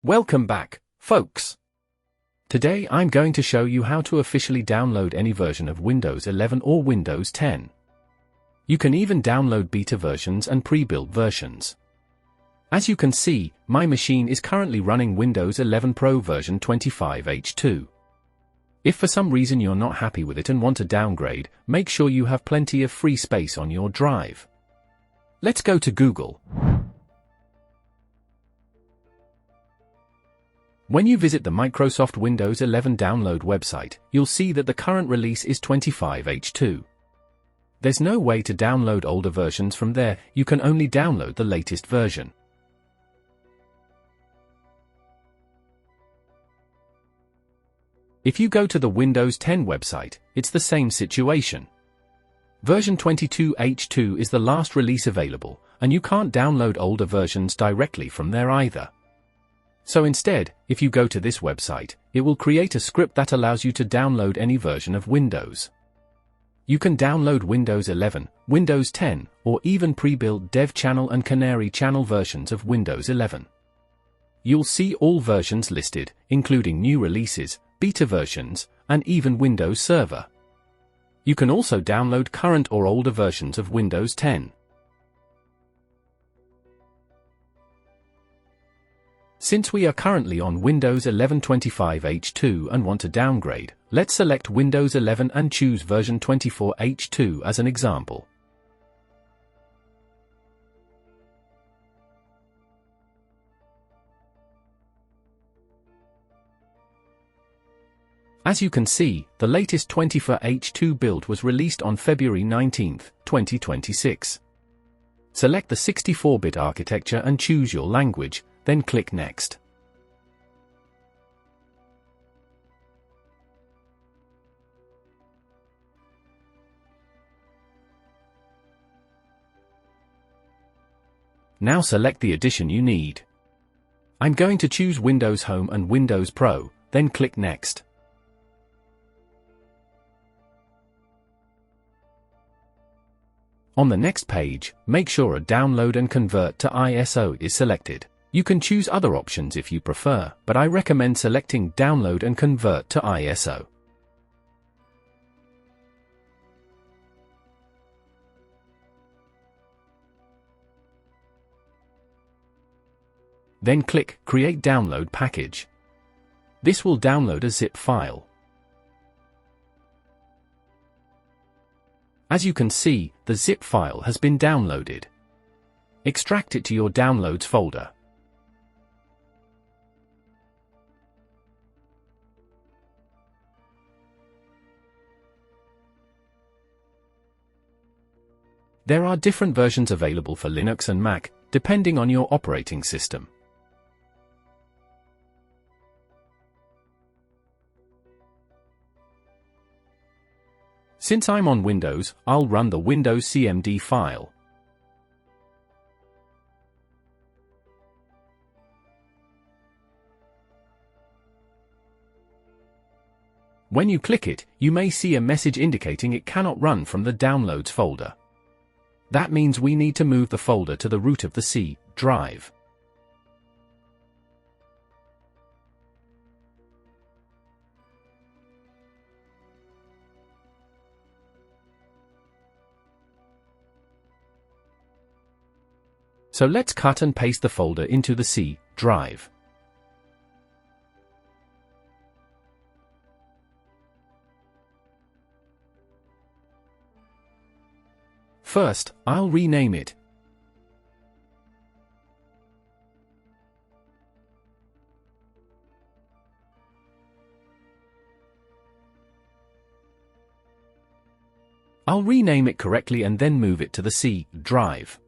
Welcome back, folks. Today I'm going to show you how to officially download any version of Windows 11 or Windows 10. You can even download beta versions and pre-built versions. As you can see, my machine is currently running Windows 11 Pro version 25H2. If for some reason you're not happy with it and want to downgrade, make sure you have plenty of free space on your drive. Let's go to Google. When you visit the Microsoft Windows 11 download website, you'll see that the current release is 25H2. There's no way to download older versions from there, you can only download the latest version. If you go to the Windows 10 website, it's the same situation. Version 22H2 is the last release available, and you can't download older versions directly from there either. So instead, if you go to this website, it will create a script that allows you to download any version of Windows. You can download Windows 11, Windows 10, or even pre-built Dev Channel and Canary Channel versions of Windows 11. You'll see all versions listed, including new releases, beta versions, and even Windows Server. You can also download current or older versions of Windows 10. Since we are currently on Windows 11 25H2 and want to downgrade, let's select Windows 11 and choose version 24H2 as an example. As you can see, the latest 24H2 build was released on February 19, 2026. Select the 64-bit architecture and choose your language, then click Next. Now select the edition you need. I'm going to choose Windows Home and Windows Pro, then click Next. On the next page, make sure a Download and Convert to ISO is selected. You can choose other options if you prefer, but I recommend selecting Download and Convert to ISO. Then click Create Download Package. This will download a zip file. As you can see, the zip file has been downloaded. Extract it to your Downloads folder. There are different versions available for Linux and Mac, depending on your operating system. Since I'm on Windows, I'll run the Windows CMD file. When you click it, you may see a message indicating it cannot run from the Downloads folder. That means we need to move the folder to the root of the C drive. So let's cut and paste the folder into the C drive. First, I'll rename it. I'll rename it correctly and then move it to the C drive.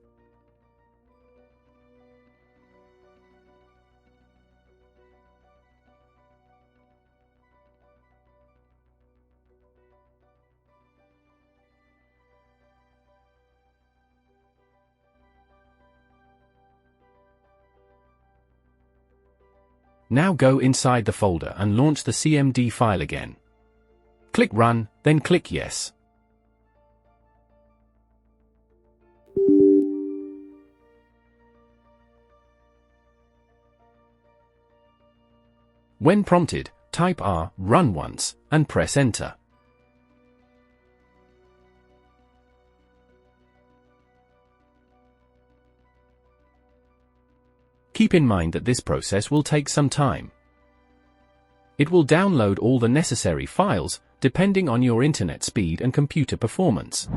Now go inside the folder and launch the CMD file again. Click Run, then click Yes. When prompted, type R, run once, and press enter. Keep in mind that this process will take some time. It will download all the necessary files, depending on your internet speed and computer performance.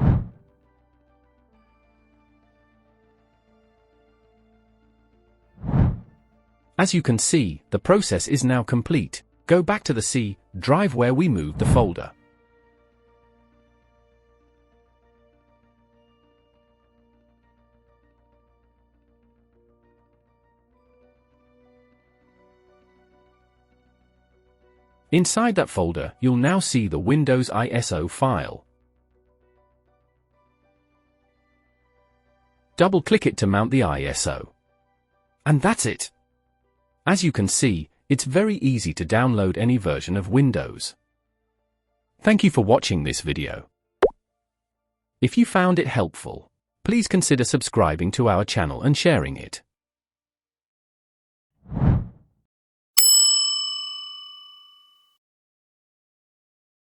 As you can see, the process is now complete. Go back to the C drive where we moved the folder. Inside that folder, you'll now see the Windows ISO file. Double-click it to mount the ISO. And that's it. As you can see, it's very easy to download any version of Windows. Thank you for watching this video. If you found it helpful, please consider subscribing to our channel and sharing it.